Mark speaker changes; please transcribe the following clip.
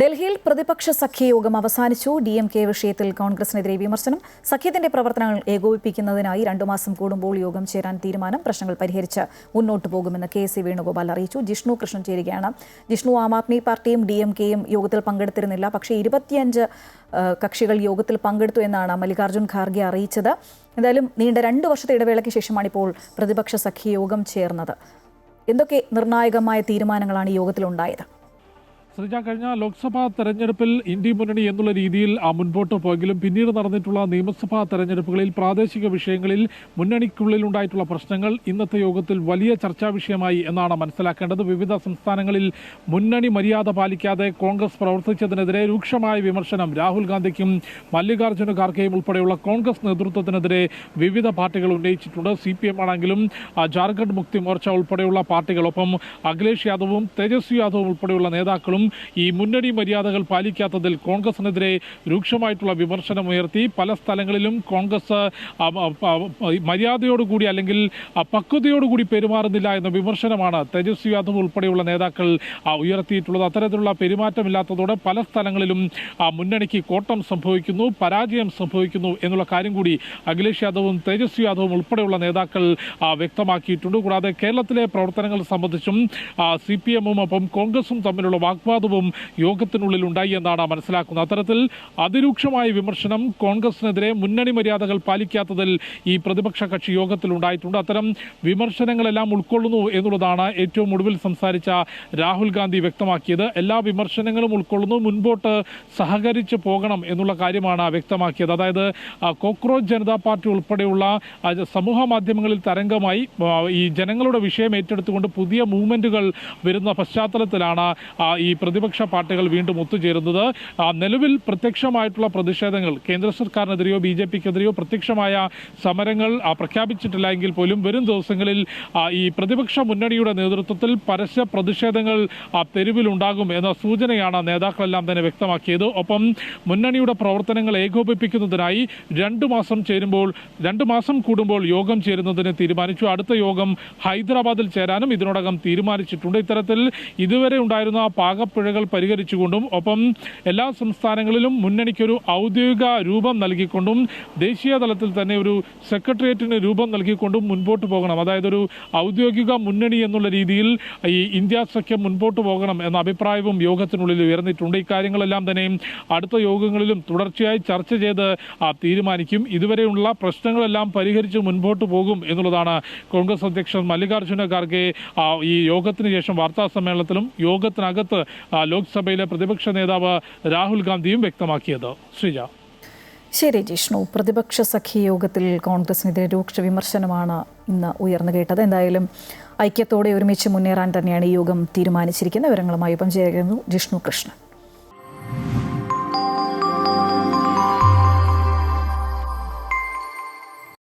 Speaker 1: ഡൽഹിയിൽ പ്രതിപക്ഷ സഖ്യയോഗം അവസാനിച്ചു. DMK വിഷയത്തിൽ കോൺഗ്രസിനെതിരെ വിമർശനം. സഖ്യത്തിന്റെ പ്രവർത്തനങ്ങൾ ഏകോപിപ്പിക്കുന്നതിനായി 2 മാസം കൂടുമ്പോൾ യോഗം ചേരാൻ തീരുമാനം. പ്രശ്നങ്ങൾ പരിഹരിച്ച് മുന്നോട്ട് പോകുമെന്ന് KC വേണുഗോപാൽ അറിയിച്ചു. ജിഷ്ണു കൃഷ്ണൻ ചേരുകയാണ്. ജിഷ്ണു, ആം ആദ്മി പാർട്ടിയും DMKയും യോഗത്തിൽ പങ്കെടുത്തിരുന്നില്ല. പക്ഷേ 25 കക്ഷികൾ യോഗത്തിൽ പങ്കെടുത്തു എന്നാണ് മല്ലികാർജ്ജുൻ ഖാർഗെ അറിയിച്ചത്. എന്തായാലും നീണ്ട 2 വർഷത്തെ ഇടവേളയ്ക്ക് ശേഷമാണ് ഇപ്പോൾ പ്രതിപക്ഷ സഖ്യയോഗം ചേർന്നത്. എന്തൊക്കെ നിർണായകമായ തീരുമാനങ്ങളാണ് ഈ യോഗത്തിലുണ്ടായത്?
Speaker 2: ശ്രീജ, കഴിഞ്ഞ ലോക്സഭാ തെരഞ്ഞെടുപ്പിൽ ഇന്ത്യ മുന്നണി എന്നുള്ള രീതിയിൽ മുൻപോട്ട് പോയെങ്കിലും പിന്നീട് നടന്നിട്ടുള്ള നിയമസഭാ തെരഞ്ഞെടുപ്പുകളിൽ പ്രാദേശിക വിഷയങ്ങളിൽ മുന്നണിക്കുള്ളിൽ ഉണ്ടായിട്ടുള്ള പ്രശ്നങ്ങൾ ഇന്നത്തെ യോഗത്തിൽ വലിയ ചർച്ചാ വിഷയമായി എന്നാണ് മനസ്സിലാക്കേണ്ടത്. വിവിധ സംസ്ഥാനങ്ങളിൽ മുന്നണി മര്യാദ പാലിക്കാതെ കോൺഗ്രസ് പ്രവർത്തിച്ചതിനെതിരെ രൂക്ഷമായ വിമർശനം രാഹുൽ ഗാന്ധിക്കും മല്ലികാർജ്ജുന ഖാർഗെയും ഉൾപ്പെടെയുള്ള കോൺഗ്രസ് നേതൃത്വത്തിനെതിരെ വിവിധ പാർട്ടികൾ ഉന്നയിച്ചിട്ടുണ്ട്. CPM ആണെങ്കിലും ജാർഖണ്ഡ് മുക്തി മോർച്ച ഉൾപ്പെടെയുള്ള പാർട്ടികളൊപ്പം അഖിലേഷ് യാദവും തേജസ്വി യാദവും ഉൾപ്പെടെയുള്ള നേതാക്കളും ഈ മുന്നണി മര്യാദകൾ പാലിക്കാത്തതിൽ കോൺഗ്രസിനെതിരെ രൂക്ഷമായിട്ടുള്ള വിമർശനമുയർത്തി. പല സ്ഥലങ്ങളിലും കോൺഗ്രസ് മര്യാദയോടുകൂടി അല്ലെങ്കിൽ പക്വതയോടുകൂടി പെരുമാറുന്നില്ല എന്ന വിമർശനമാണ് തേജസ്വി യാദവ് ഉൾപ്പെടെയുള്ള നേതാക്കൾ ഉയർത്തിയിട്ടുള്ളത്. അത്തരത്തിലുള്ള പെരുമാറ്റമില്ലാത്തതോടെ പല സ്ഥലങ്ങളിലും മുന്നണിക്ക് കോട്ടം സംഭവിക്കുന്നു, പരാജയം സംഭവിക്കുന്നു എന്നുള്ള കാര്യം കൂടി അഖിലേഷ് യാദവും തേജസ്വി യാദവും ഉൾപ്പെടെയുള്ള നേതാക്കൾ വ്യക്തമാക്കിയിട്ടുണ്ട്. കൂടാതെ കേരളത്തിലെ പ്രവർത്തനങ്ങൾ സംബന്ധിച്ചും CPM-ഉം ഒപ്പം കോൺഗ്രസും തമ്മിലുള്ള വാഗ്വാദവും യോഗത്തിനുള്ളിൽ ഉണ്ടായി എന്നാണ് മനസ്സിലാക്കുന്നത്. അത്തരത്തിൽ അതിരൂക്ഷമായ വിമർശനം കോൺഗ്രസിനെതിരെ മുന്നണി മര്യാദകൾ പാലിക്കാത്തതിൽ ഈ പ്രതിപക്ഷ കക്ഷി യോഗത്തിൽ ഉണ്ടായിട്ടുണ്ട്. അത്തരം വിമർശനങ്ങളെല്ലാം ഉൾക്കൊള്ളുന്നു എന്നുള്ളതാണ് ഏറ്റവും ഒടുവിൽ സംസാരിച്ച രാഹുൽ ഗാന്ധി വ്യക്തമാക്കിയത്. എല്ലാ വിമർശനങ്ങളും ഉൾക്കൊള്ളുന്നു, മുൻപോട്ട് സഹകരിച്ച് പോകണം എന്നുള്ള കാര്യമാണ് വ്യക്തമാക്കിയത്. അതായത് കോക്രോച്ച് ജനതാ പാർട്ടി ഉൾപ്പെടെയുള്ള സമൂഹ മാധ്യമങ്ങളിൽ തരംഗമായി ഈ ജനങ്ങളുടെ വിഷയം ഏറ്റെടുത്തുകൊണ്ട് പുതിയ മൂവ്മെന്റുകൾ വരുന്ന പശ്ചാത്തലത്തിലാണ് ഈ പ്രതിപക്ഷ പാർട്ടികൾ വീണ്ടും ഒത്തുചേരുന്നത്. നിലവിൽ പ്രത്യക്ഷമായിട്ടുള്ള പ്രതിഷേധങ്ങൾ കേന്ദ്ര സർക്കാരിനെതിരെയോ BJP-ക്കെതിരെയോ പ്രത്യക്ഷമായ സമരങ്ങൾ പ്രഖ്യാപിച്ചിട്ടില്ല എങ്കിൽ പോലും വരും ദിവസങ്ങളിൽ ഈ പ്രതിപക്ഷ മുന്നണിയുടെ നേതൃത്വത്തിൽ പരസ്യ പ്രതിഷേധങ്ങൾ തെരുവിലുണ്ടാകും എന്ന സൂചനയാണ് നേതാക്കളെല്ലാം തന്നെ വ്യക്തമാക്കിയത്. ഒപ്പം മുന്നണിയുടെ പ്രവർത്തനങ്ങൾ ഏകോപിപ്പിക്കുന്നതിനായി 2 മാസം കൂടുമ്പോൾ യോഗം ചേരുന്നതിന് തീരുമാനിച്ചു. അടുത്ത യോഗം ഹൈദരാബാദിൽ ചേരാനും ഇതിനോടകം തീരുമാനിച്ചിട്ടുണ്ട്. ഇത്തരത്തിൽ ഇതുവരെ ഉണ്ടായിരുന്ന പാകപ്പിഴകൾ പരിഹരിച്ചുകൊണ്ടും ഒപ്പം എല്ലാ സംസ്ഥാനങ്ങളിലും മുന്നണിക്കൊരു ഔദ്യോഗിക രൂപം നൽകിക്കൊണ്ടും ദേശീയ തലത്തിൽ തന്നെ ഒരു സെക്രട്ടേറിയറ്റിന് രൂപം നൽകിക്കൊണ്ടും മുൻപോട്ട് പോകണം. അതായത് ഒരു ഔദ്യോഗിക മുന്നണി എന്നുള്ള രീതിയിൽ ഈ ഇന്ത്യ സഖ്യം മുൻപോട്ട് പോകണം എന്ന അഭിപ്രായവും യോഗത്തിനുള്ളിൽ ഉയർന്നിട്ടുണ്ട്. ഇക്കാര്യങ്ങളെല്ലാം തന്നെ അടുത്ത യോഗങ്ങളിലും തുടർച്ചയായി ചർച്ച ചെയ്ത് തീരുമാനിക്കും. ഇതുവരെയുള്ള പ്രശ്നങ്ങളെല്ലാം പരിഹരിച്ച് മുൻപോട്ട് പോകും എന്നുള്ളതാണ് കോൺഗ്രസ് അധ്യക്ഷൻ മല്ലികാർജ്ജുന ഖാർഗെ ഈ യോഗത്തിന് ശേഷം വാർത്താ സമ്മേളനത്തിലും യോഗത്തിനകത്ത് ലോക്സഭയിലെ പ്രതിപക്ഷ നേതാവ് രാഹുൽ ഗാന്ധിയും വ്യക്തമാക്കിയത്. ശ്രീജ.
Speaker 1: ശരി ജിഷ്ണു, പ്രതിപക്ഷ സഖ്യ യോഗത്തിൽ കോൺഗ്രസിനെതിരെ രൂക്ഷ വിമർശനമാണ് ഇന്ന് ഉയർന്നു കേട്ടത്. എന്തായാലും ഐക്യത്തോടെ ഒരുമിച്ച് മുന്നേറാൻ തന്നെയാണ് ഈ യോഗം തീരുമാനിച്ചിരിക്കുന്നത്. വിവരങ്ങളുമായി ഒപ്പം ചേരുന്നു ജിഷ്ണു കൃഷ്ണൻ.